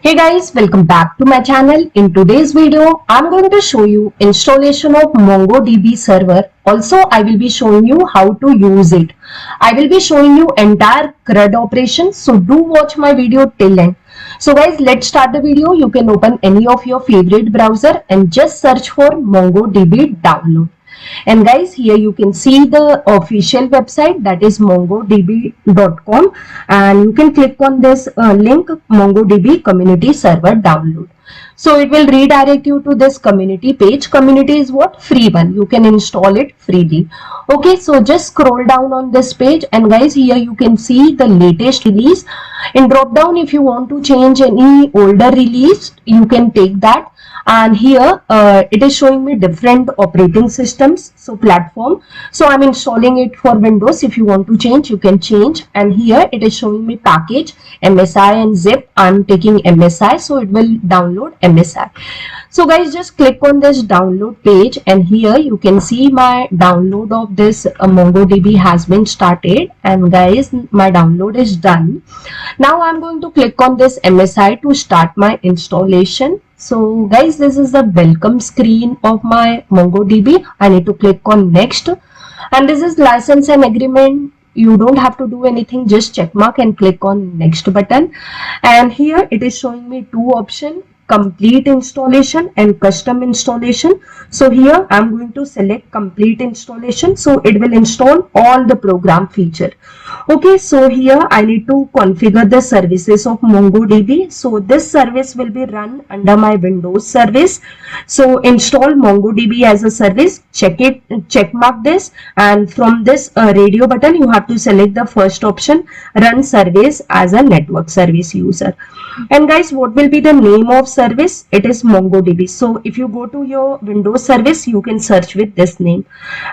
Hey guys, welcome back to my channel. In today's video, I'm going to show you installation of MongoDB server. Also, I will be showing you how to use it. I will be showing you entire CRUD operation. So do watch my video till end. So guys, let's start the video. You can open any of your favorite browser and just search for MongoDB download. And guys, here you can see the official website, that is mongodb.com, and you can click on this link, MongoDB community server download. So it will redirect you to this community page. Community is what? Free one. You can install it freely. Okay, so just scroll down on this page, and guys, here you can see the latest release. In drop down, if you want to change any older release, you can take that. And here it is showing me different operating systems, so platform. So I'm installing it for Windows. If you want to change, you can change. And here it is showing me package, MSI and zip. I'm taking MSI, so it will download MSI. So guys, just click on this download page, and here you can see my download of this MongoDB has been started. And guys, my download is done. Now I'm going to click on this MSI to start my installation. So guys, this is the welcome screen of my MongoDB. I need to click on next, and this is license and agreement. You don't have to do anything, just check mark and click on next button. And here it is showing me two options, complete installation and custom installation. So here I'm going to select complete installation, so it will install all the program feature. Okay, so here I need to configure the services of MongoDB. So this service will be run under my Windows service. So install MongoDB as a service, check mark this, and from this radio button you have to select the first option, run service as a network service user. And guys, what will be the name of service? It is MongoDB. So if you go to your Windows service, you can search with this name.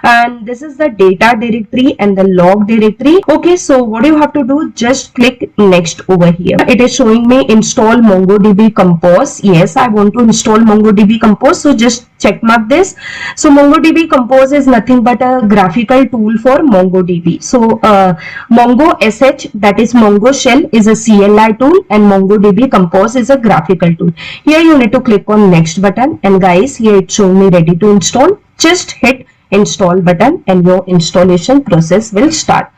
And this is the data directory and the log directory. Okay, so what you have to do, just click next over here. It is showing me install MongoDB Compose. Yes, I want to install MongoDB Compose, so just check mark this. So MongoDB Compose is nothing but a graphical tool for MongoDB. So Mongo SH, that is Mongo Shell, is a CLI tool, and MongoDB Compose is a graphical tool. Here you need to click on next button, and guys, here it's showing me ready to install. Just hit install button and your installation process will start.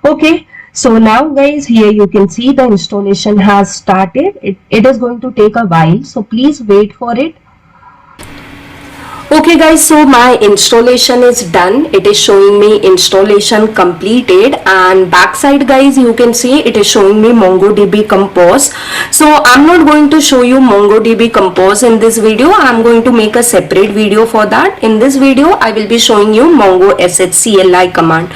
Okay, so now guys, here you can see the installation has started. It is going to take a while, so please wait for it. Okay guys, so my installation is done. It is showing me installation completed, and backside guys, you can see it is showing me MongoDB Compose. So I'm not going to show you MongoDB Compose in this video. I'm going to make a separate video for that. In this video, I will be showing you Mongo SH CLI command.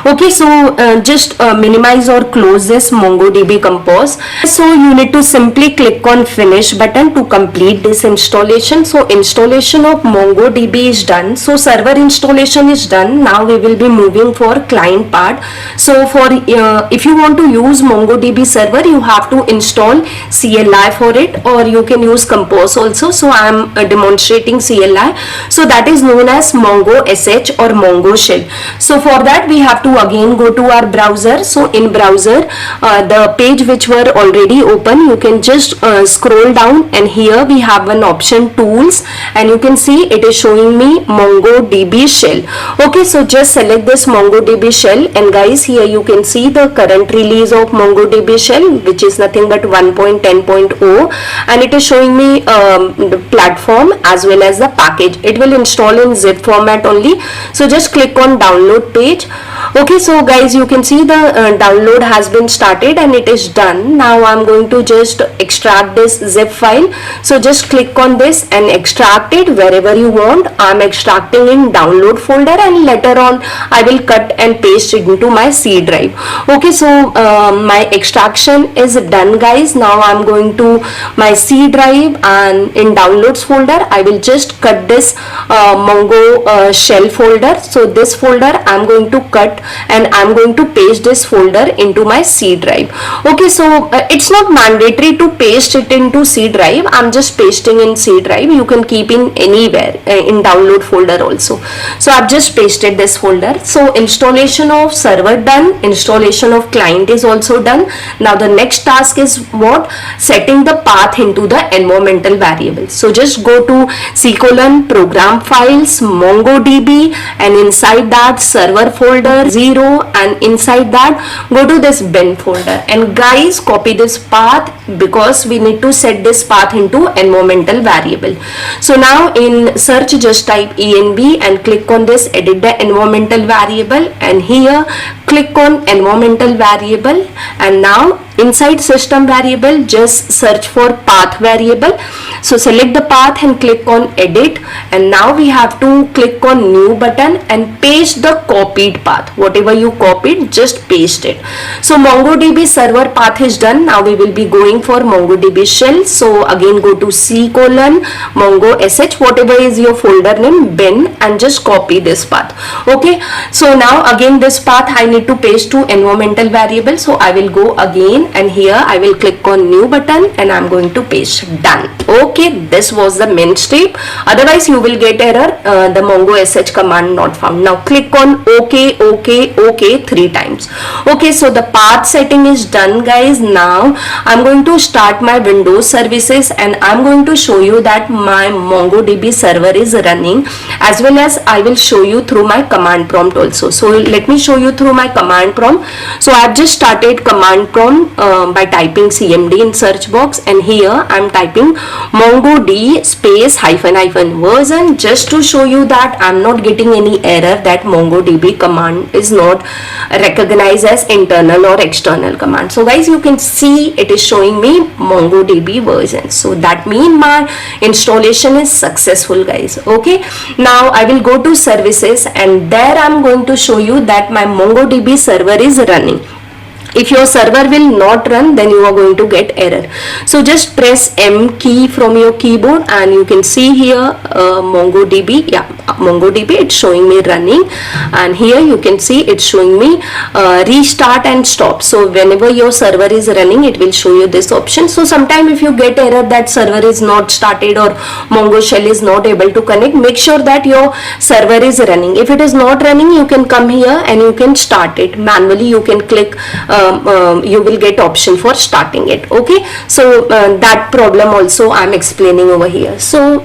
Okay, so just minimize or close this MongoDB Compose. So you need to simply click on finish button to complete this installation. So installation of MongoDB is done. So server installation is done. Now we will be moving for client part. So for if you want to use MongoDB server, you have to install CLI for it, or you can use Compose also. So I am demonstrating CLI. So that is known as Mongo SH or Mongo Shell. So for that we have to again go to our browser. So in browser, the page which were already open, you can just scroll down, and here we have an option tools, and you can see it is showing me MongoDB Shell. Okay, so just select this MongoDB Shell, and guys, here you can see the current release of MongoDB Shell, which is nothing but 1.10.0, and it is showing me the platform as well as the package. It will install in zip format only. So just click on download page. Okay, so guys, you can see the download has been started and it is done. Now I'm going to just extract this zip file. So just click on this and extract it wherever you want. I'm extracting in download folder, and later on I will cut and paste it into my C drive. Okay, so my extraction is done guys. Now I'm going to my C drive, and in downloads folder I will just cut this Mongo shell folder. So this folder I'm going to cut left, and I'm going to paste this folder into my C drive. Okay, so it's not mandatory to paste it into C drive. I'm just pasting in C drive. You can keep in anywhere in download folder also. So I've just pasted this folder. So installation of server done, installation of client is also done. Now the next task is what? Setting the path into the environmental variable. So just go to program files, MongoDB, and inside that server folder 0, and inside that go to this bin folder, and guys copy this path because we need to set this path into environmental variable. So now in search just type env and click on this edit the environmental variable, and here click on environmental variable, and now inside system variable just search for path variable. So select the path and click on edit, and now we have to click on new button and paste the copied path. Whatever you copied, just paste it. So MongoDB server path is done. Now we will be going for MongoDB shell. So again go to C Mongo sh, whatever is your folder name, bin, and just copy this path. Okay, so now again this path I need to paste to environmental variable. So I will go again, and here I will click on new button and I'm going to paste done. Okay, this was the main step. Otherwise you will get error, the mongo sh command not found. Now click on OK 3 times. Okay, so the path setting is done, guys. Now I'm going to start my Windows services, and I'm going to show you that my MongoDB server is running, as well as I will show you through my command prompt also. So let me show you through my command prompt. So I've just started command prompt by typing cmd in search box, and here I'm typing MongoD space -- version, just to show you that I'm not getting any error that MongoDB command is not recognized as internal or external command. So guys, you can see it is showing me MongoDB version. So that means my installation is successful, guys. Okay, now I will go to services, and there I'm going to show you that my MongoDB server is running. If your server will not run, then you are going to get error. So just press M key from your keyboard, and you can see here MongoDB. Yeah, MongoDB, it's showing me running, and here you can see it's showing me restart and stop. So whenever your server is running, it will show you this option. So sometime if you get error that server is not started or Mongo shell is not able to connect, make sure that your server is running. If it is not running, you can come here and you can start it manually. You can click you will get option for starting it. Okay, so that problem also I'm explaining over here. So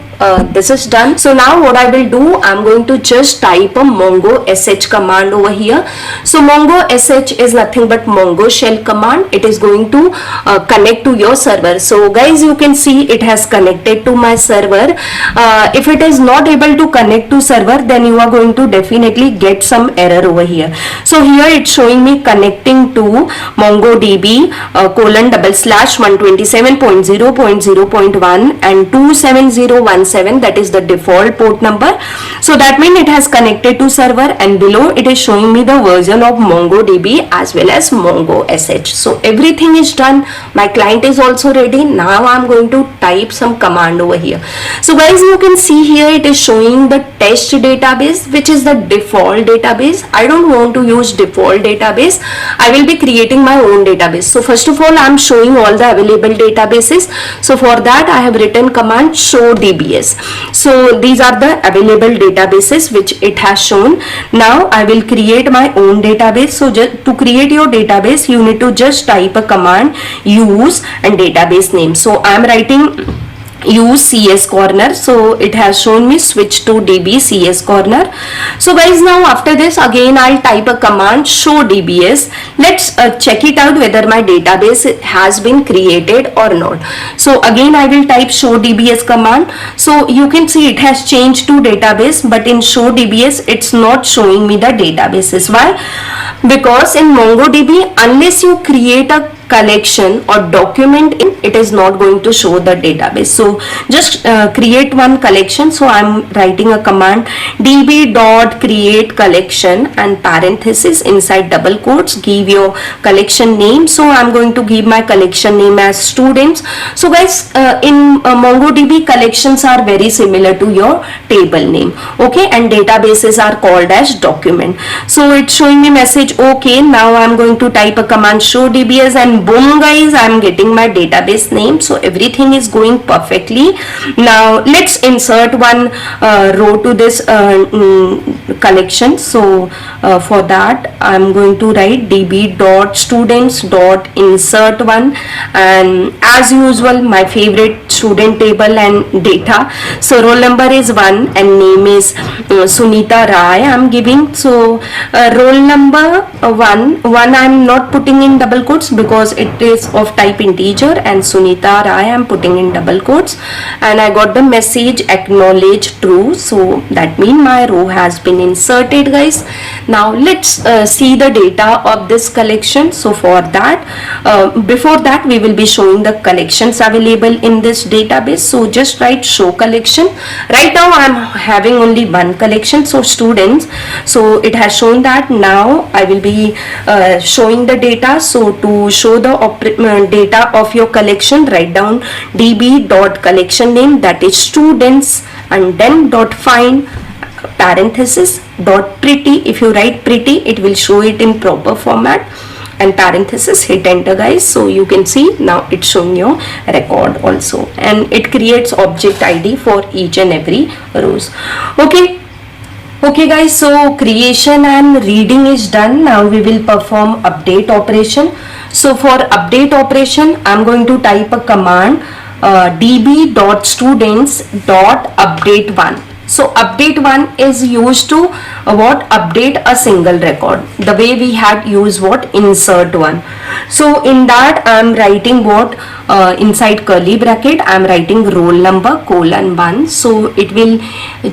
this is done. So now what I will do, I'm going to just type a mongo sh command over here. So mongo sh is nothing but Mongo shell command. It is going to connect to your server. So guys, you can see it has connected to my server. If it is not able to connect to server, then you are going to definitely get some error over here. So here it's showing me connecting to MongoDB :127.0.0.1 and 27017, that is the default port number. So that means it has connected to server, and below it is showing me the version of MongoDB as well as Mongo sh. So everything is done. My client is also ready. Now I'm going to type some command over here. So guys, you can see here it is showing the test database, which is the default database. I don't want to use default database. I will be creating my own database. So first of all, I'm showing all the available databases. So for that I have written command show DBS. So these are the available databases which it has shown. Now I will create my own database. So just to create your database, you need to just type a command use and database name. So I'm writing use CS corner. So it has shown me switch to DB CS corner. So guys, now after this again I'll type a command show DBS. Let's check it out whether my database has been created or not. So again I will type show DBS command. So you can see it has changed to database, but in show DBS it's not showing me the databases. Why? Because in MongoDB, unless you create a collection or document in, it is not going to show the database. So just create one collection. So I'm writing a command db dot create collection and parenthesis inside double quotes, give your collection name. So I'm going to give my collection name as students. So guys, in MongoDB, collections are very similar to your table name, okay, and databases are called as document. So it's showing me message okay. Now I'm going to type a command show dbs, and boom guys, I'm getting my database name. So everything is going perfectly. Now let's insert one row to this collection. So for that I'm going to write db dot students dot insert one, and as usual my favorite student table and data. So roll number is 1 and name is Sunita Rai I'm giving. So roll number 1 I'm not putting in double quotes because it is of type integer, and Sunita Rai I'm putting in double quotes, and I got the message acknowledge true. So that means my row has been inserted guys. Now let's see the data of this collection. So for that, before that we will be showing the collections available in this database. So just write show collection. Right now I'm having only one collection, so students. So it has shown that. Now I will be showing the data. So to show the data of your collection, write down db dot collection name, that is students, and then dot find parenthesis dot pretty. If you write pretty, it will show it in proper format, and parenthesis, hit enter guys. So you can see now it's showing your record also, and it creates object ID for each and every rows. Okay guys, so creation and reading is done. Now we will perform update operation. So for update operation, I'm going to type a command db dot students dot update one. So update one is used to update a single record, the way we had used insert one. So in that I'm writing inside curly bracket I'm writing roll number colon 1. So it will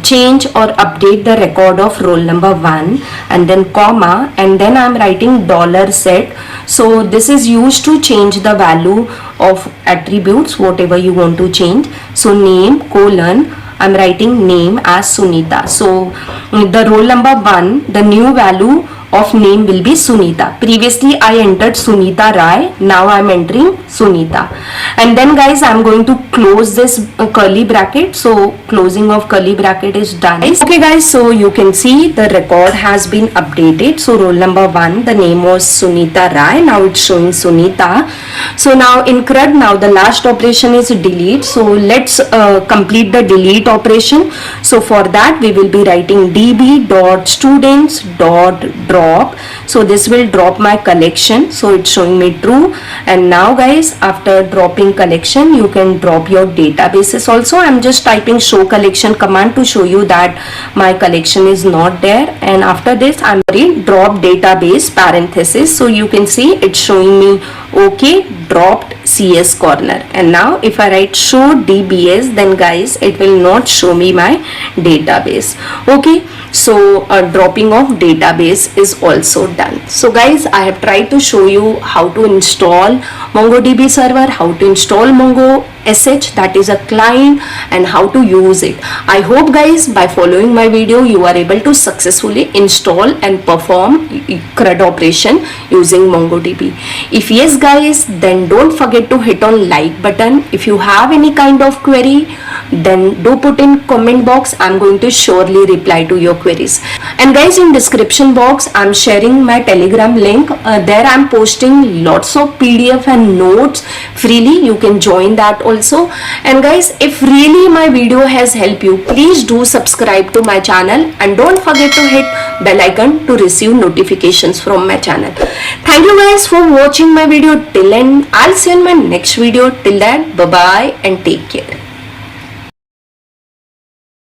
change or update the record of roll number 1, and then comma, and then I'm writing $set. So this is used to change the value of attributes, whatever you want to change. So name colon, I'm writing name as Sunita. So the roll number 1, the new value of name will be Sunita. Previously I entered Sunita Rai, now I'm entering Sunita. And then guys, I'm going to close this curly bracket. So closing of curly bracket is done. Okay guys, so you can see the record has been updated. So roll number 1, the name was Sunita Rai, now it's showing Sunita. So now in CRUD, now the last operation is delete. So let's complete the delete operation. So for that we will be writing db dot students dot drop. So this will drop my collection. So it's showing me true. And now guys, after dropping collection, you can drop your databases also. I'm just typing show collection command to show you that my collection is not there. And after this I'm going drop database parenthesis. So you can see it's showing me okay, dropped CS corner. And now if I write show DBS, then guys it will not show me my database. Okay, so dropping of database is also done. So guys, I have tried to show you how to install MongoDB server, how to install Mongo SH, that is a client, and how to use it. I hope guys by following my video you are able to successfully install and perform CRUD operation using MongoDB. If yes guys, then don't forget to hit on like button. If you have any kind of query, then do put in comment box. I'm going to surely reply to your queries. And guys, in description box I'm sharing my Telegram link. There I'm posting lots of PDF and notes freely. You can join that also. And guys, if really my video has helped you, please do subscribe to my channel, and don't forget to hit bell icon to receive notifications from my channel. Thank you guys for watching my video till end. I'll see you in my next video. Till then, bye bye and take care.